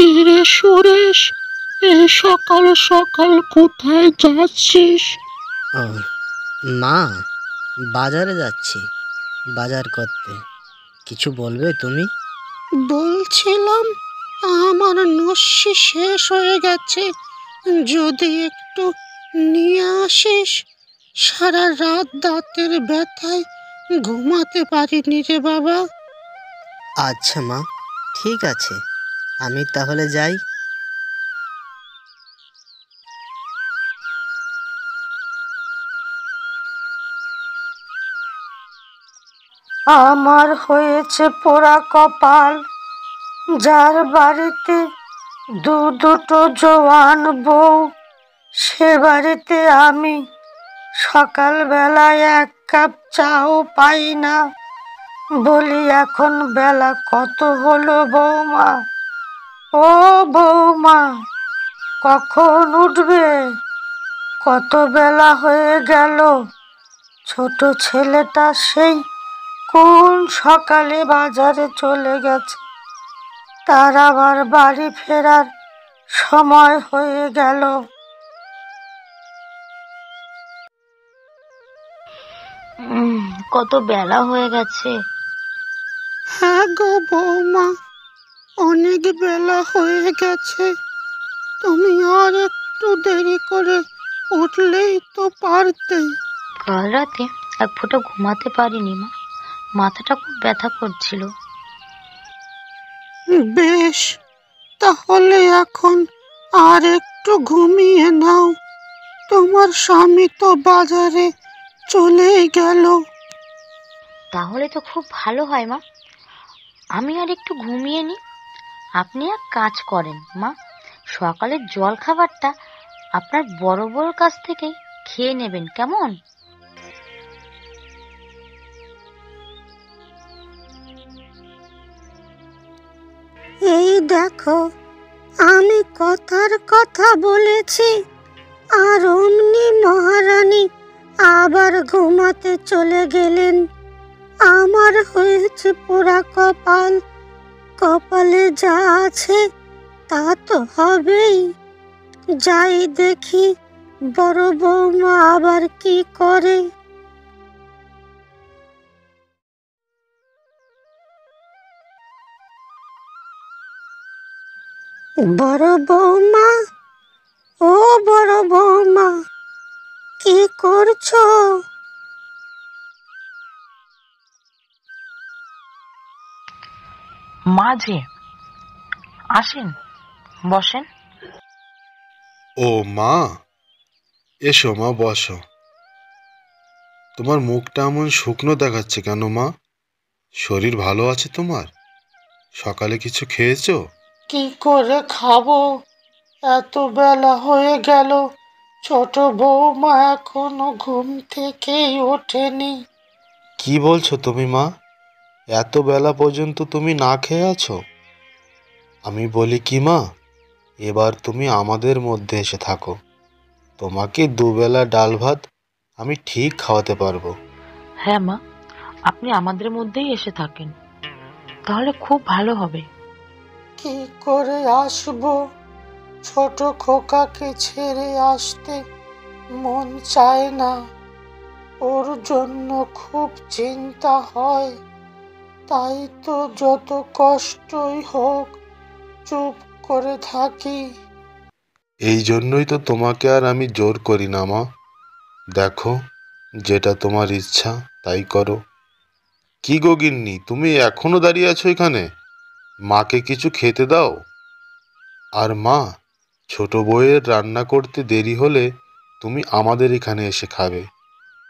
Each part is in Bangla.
কি রে সুরেশ, এই সকাল সকাল কোথায় যাচ্ছিস? ও না, বাজারে যাচ্ছি বাজার করতে। কিছু বলবে তুমি? বলছিলাম, আমার নস্যি শেষ হয়ে গেছে, যদি একটু নিয়ে আসিস। সারা রাত দাঁতের ব্যথায় ঘুমাতে পারিনি রে বাবা। আচ্ছা মা, ঠিক আছে, আমি তাহলে যাই। আমার হয়েছে পোড়া কপাল, যার বাড়িতে দুটো জোয়ান বউ, সে বাড়িতে আমি সকালবেলায় এক কাপ চাও পাই না। বলি, এখন বেলা কত হলো বৌমা? ও বৌমা, কখন উঠবে? কত বেলা হয়ে গেল? ছোট ছেলেটা সেই কোন সকালে বাজারে চলে গেছে, তার আবার বাড়ি ফেরার সময় হয়ে গেল। কত বেলা হয়ে গেছে। হ্যাঁ গো বৌমা, অনেক বেলা হয়ে গেছে। তুমি আর একটু দেরি করে উঠলেই তো পারতে। কাল রাতে এক ফোঁটা ঘুমাতে পারিনি মা, মাথাটা খুব ব্যথা করছিল। বেশ, তাহলে এখন আর একটু ঘুমিয়ে নাও। তোমার স্বামী তো বাজারে চলেই গেল। তাহলে তো খুব ভালো হয় মা, আমি আর একটু ঘুমিয়ে নি। আপনি এক কাজ করেন মা, সকালের জল খাবারটা আপনার বড় বড় কাছ থেকেই খেয়ে নেবেন, কেমন? এই দেখো, আমি কথার কথা বলেছি, আর অমনি মহারানী আবার ঘুমাতে চলে গেলেন। আমার হয়েছে পোড়া কপাল, কপালে যা আছে তা তো হবেই। যাই দেখি বড় বৌমা আবার কি করে। বড় বৌমা, ও বড় বৌমা, কি করছো? মাঝে আসেন, বসেন। ও মা, এসো মা, বসো। তোমার মুখটা এমন শুকনো দেখাচ্ছে কেন মা? শরীর ভালো আছে তোমার? সকালে কিছু খেয়েছো? কি করে খাবো, এত বেলা হয়ে গেল, ছোট বৌমা এখনো ঘুম থেকেই ওঠেনি। কি বলছো তুমি মা? এত বেলা পর্যন্ত তুমি না খেয়ে আছো? আমি বলি কি মা, এবার তুমি আমাদের মধ্যে এসে থাকো। তোমাকে দুবেলা ডাল ভাত আমি ঠিক খাওয়াতে পারবো। হ্যাঁ মা, আপনি আমাদের মধ্যেই এসে থাকেন, তাহলে খুব ভালো হবে। কি করে আসবো? ছোট খোকাকে ছেড়ে আসতে মন চায় না। ওর জন্য খুব চিন্তা হয়, তাই তো যত কষ্টই হোক চুপ করে থাকি। এই জন্যই তো তোমাকে আর আমি জোর করি না মা। দেখো, যেটা তোমার ইচ্ছা তাই করো। কি গো গিন্নি, তুমি এখনো দাঁড়িয়ে আছো এখানে? মাকে কিছু খেতে দাও। আর মা, ছোট বউয়ের রান্না করতে দেরি হলে তুমি আমাদের এখানে এসে খাবে।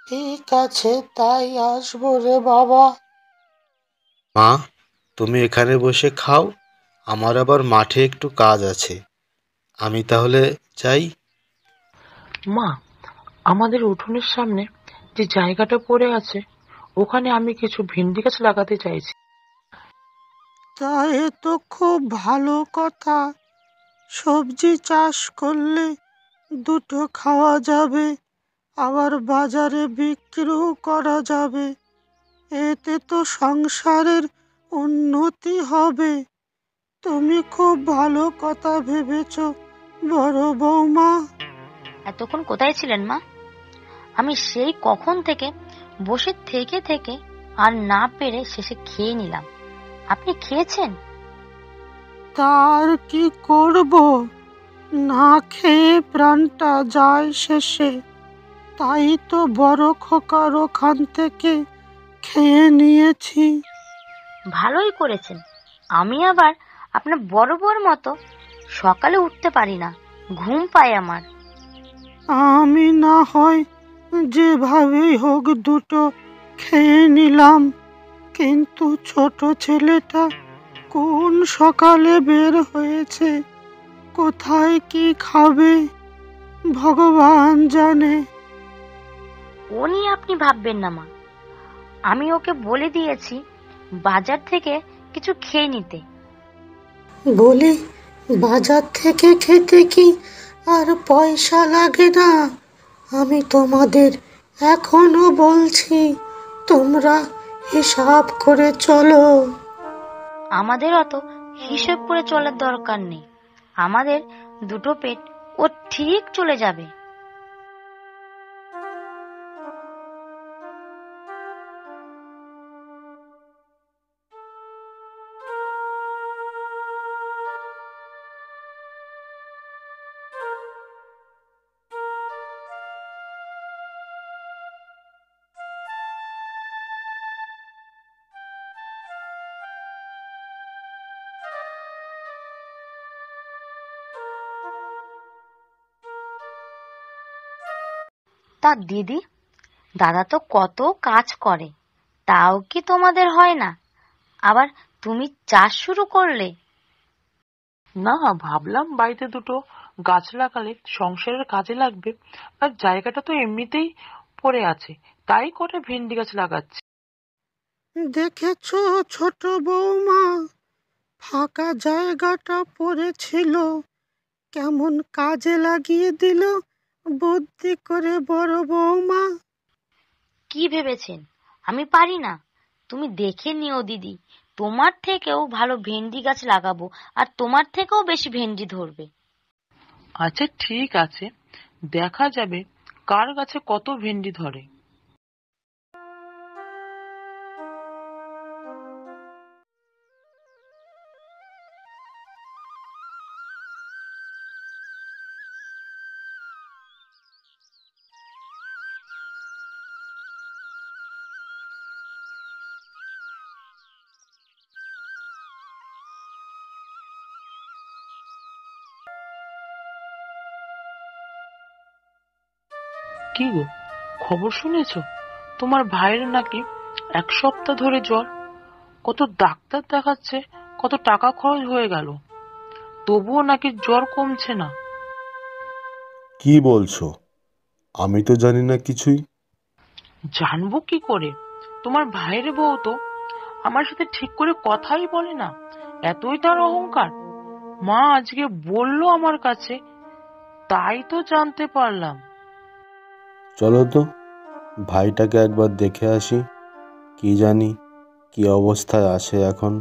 ঠিক আছে, তাই আসবো রে বাবা। মা, তুমি এখানে বসে খাও, আমার আবার মাঠে একটু কাজ আছে। আমি তাহলে যাই। মা, আমাদের উঠোনের সামনে যে জায়গাটা পড়ে আছে, ওখানে আমি কিছু ভেন্ডি গাছ লাগাতে চাইছি। তা এ তো খুব ভালো কথা। সবজি চাষ করলে দুটো খাওয়া যাবে, আবার বাজারে বিক্রিও করা যাবে। এতে তো সংসারের উন্নতি হবে। তুমি খুব ভালো কথা ভেবেছ বড় বৌমা। এতক্ষণ কোথায় ছিলেন মা? আমি সেই কখন থেকে বসে থেকে থেকে আর না পেরে শেষে খেয়ে নিলাম। আপনি খেয়েছেন? তার কি করব, না খেয়ে প্রাণটা যায় শেষে, তাই তো বড় খোকার ওখান থেকে খেয়ে নিয়েছি। ভালোই করেছেন। আমি আবার আপনার বড় বউর মতো সকালে উঠতে পারি না, ঘুম পায় আমার। আমি না হয় যেভাবেই হোক দুটো খেয়ে নিলাম, কিন্তু ছোট ছেলেটা কোন সকালে বের হয়েছে, কোথায় কি খাবে ভগবান জানে। ও নিয়ে আপনি ভাববেন না মা, আমি ওকে বলে দিয়েছি বাজার থেকে কিছু খেয়ে নিতে। বলি, বাজার থেকে খেতে কি আর পয়সা লাগে না? আমি তোমাদের এখনো বলছি, তোমরা হিসাব করে চলো। আমাদের অত হিসেব করে চলার দরকার নেই, আমাদের দুটো পেট ও ঠিক চলে যাবে। তা দিদি, দাদা তো কত কাজ করে, তাও কি তোমাদের হয় না? আবার তুমি চাষ শুরু করলে? না, ভাবলাম বাড়িতে দুটো গাছ লাগালে সংসারের কাজে লাগবে, আর জায়গাটা তো এমনিতেই পড়ে আছে, তাই করে ভেন্ডি গাছ লাগাচ্ছি। দেখেছো ছোট বৌমা, ফাঁকা জায়গাটা পড়েছিল, কেমন কাজে লাগিয়ে দিল বুদ্ধি করে বড় বৌমা। কি ভেবেছেন আমি পারি না? তুমি দেখে নিও দিদি, তোমার থেকেও ভালো ভেন্ডি গাছ লাগাবো, আর তোমার থেকেও বেশি ভেন্ডি ধরবে। আচ্ছা ঠিক আছে, দেখা যাবে কার গাছে কত ভেন্ডি ধরে। কি গো, খবর শুনেছো? তোমার ভাইয়ের নাকি 1 সপ্তাহ ধরে জ্বর। কত ডাক্তার দেখাচ্ছে, কত টাকা খরচ হয়ে গেল, তবুও নাকি জ্বর কমছে না। কি বলছো? আমি তো জানি না কিছুই। জানবো কি করে? তোমার ভাইয়ের বউ তো আমার সাথে ঠিক করে কথাই বলে না, এতই তার অহংকার। মা আজকে বললো আমার কাছে, তাই তো জানতে পারলাম। চলো তো, ভাইটাকে একবার দেখে আসি, কি জানি কি অবস্থায় আছে এখন।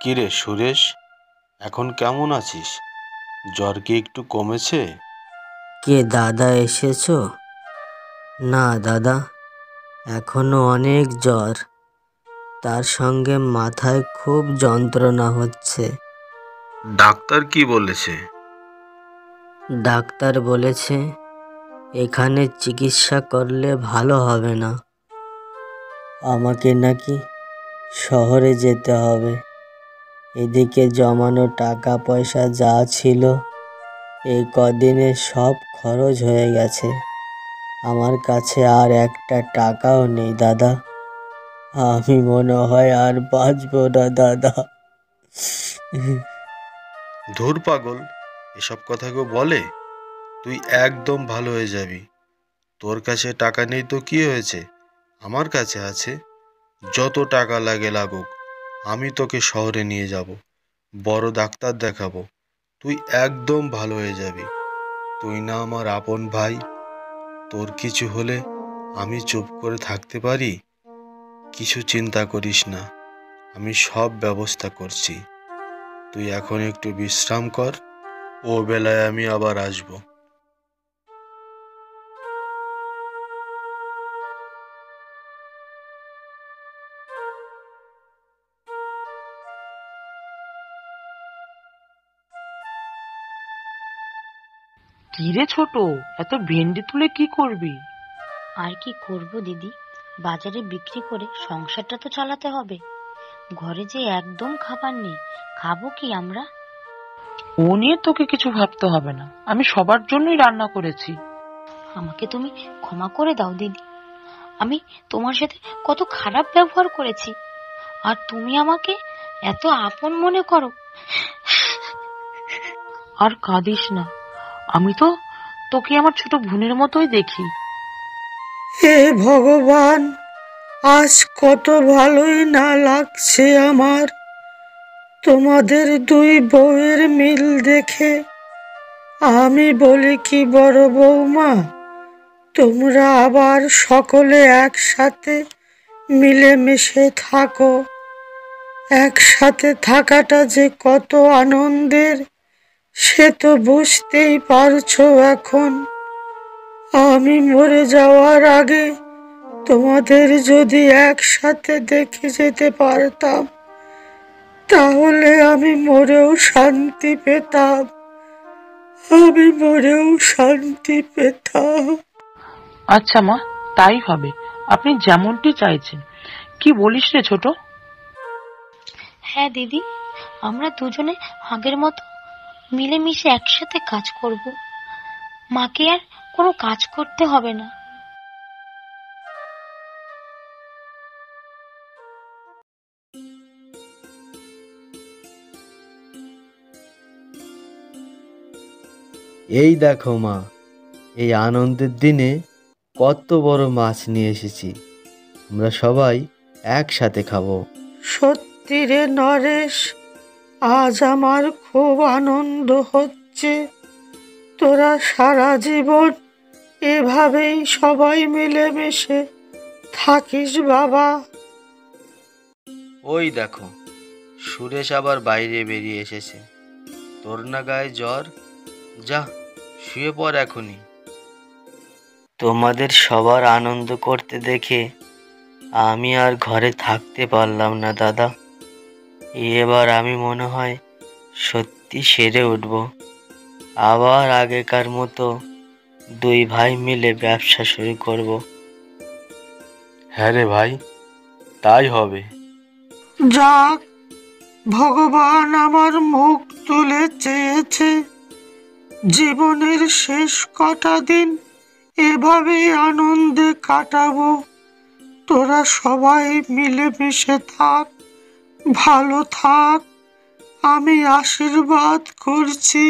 কিরে সুরেশ, এখন কেমন আছিস? জ্বর কি একটু কমেছে? কে দাদা এসেছো? না দাদা, এখনো অনেক জ্বর, তার সঙ্গে মাথায় খুব যন্ত্রণা হচ্ছে। ডাক্তার কি বলেছে? ডাক্তার বলেছে এখানে চিকিৎসা করলে ভালো হবে না, আমাকে নাকি শহরে যেতে হবে। এদিকে জমানো টাকা পয়সা যা ছিল এই কদিনে সব খরচ হয়ে গেছে। আমার কাছে আর একটা টাকাও নেই দাদা। আমি মনে হয় আর বাঁচবো না দাদা। ধুর পাগল, এসব কথা কেউ বলে? তুই একদম ভালো হয়ে যাবি। তোর কাছে টাকা নেই তো কি হয়েছে, আমার কাছে আছে। যত টাকা লাগে লাগুক, আমি তোকে শহরে নিয়ে যাব, বড় ডাক্তার দেখাবো। তুই একদম ভালো হয়ে যাবি। তুই না আমার আপন ভাই? তোর কিছু হলে আমি চুপ করে থাকতে পারি? কিছু চিন্তা করিস না, আমি সব ব্যবস্থা করছি। তুই এখন একটু বিশ্রাম কর, ও বেলায় আমি আবার আসব। কি রে ছোট, এত ভেন্ডি তুলে কি করবি? আর কি করব দিদি, বাজারে বিক্রি করে সংসারটা তো চালাতে হবে। ঘরে যে একদম খাবার নেই, খাবো কি আমরা? ও নিয়ে তোকে কিছু ভাবতে হবে না, আমি সবার জন্যই রান্না করেছি। আমাকে তুমি ক্ষমা করে দাও দিদি, আমি তোমার সাথে কত খারাপ ব্যবহার করেছি, আর তুমি আমাকে এত আপন মনে করো। আর কাঁদিস না, আমি তো তোকে আমার ছোট বোনের মতোই দেখি। হে ভগবান, আজ কত ভালোই না লাগছে আমার তোমাদের দুই বউয়ের মিল দেখে। আমি বলি কি বড় বৌমা, তোমরা আবার সকলে একসাথে মিলেমিশে থাকো। একসাথে থাকাটা যে কত আনন্দের সে তো বুঝতেই পারছো এখন। আমি মরে যাওয়ার আগে তোমাদের যদি একসাথে দেখে যেতে পারতাম, তাহলে আমি মরেও শান্তি পেতাম। আমি মরেও শান্তি পেতাম। আচ্ছা মা, তাই হবে, আপনি যেমনটি চাইছেন। কি বলিস রে ছোট? হ্যাঁ দিদি, আমরা দুজনে আগের মতো মিলেমিশে একসাথে কাজ করব। মাকে আর কোনো কাজ করতে হবে না। এই দেখো মা, এই আনন্দের দিনে কত বড় মাছ নিয়ে এসেছি, আমরা সবাই একসাথে খাবো। সত্যি রে নরেশ, আজ আমার খুব আনন্দ হচ্ছে। তোরা সারা জীবন এভাবেই সবাই মিলেমিশে থাকিস বাবা। ওই দেখো, সুরেশ আবার বাইরে বেরিয়ে এসেছে। তোর না গায়ে জ্বর? যা, শুয়ে পড় এখনই। তোমাদের সবার আনন্দ করতে দেখে আমি আর ঘরে থাকতে পারলাম না দাদা। এবার আমি মনে হয় সত্যি সেরে উঠব, আবার আগেকার মতো দুই ভাই মিলে ব্যবসা শুরু করব। হ্যাঁ রে ভাই, তাই হবে। যাক, ভগবান আমার মুখ তুলে চেয়েছে। জীবনের শেষ কটা দিন এভাবেই আনন্দে কাটাবো। তোরা সবাই মিলেমিশে থাক, ভালো থাক, আমি আশীর্বাদ করছি।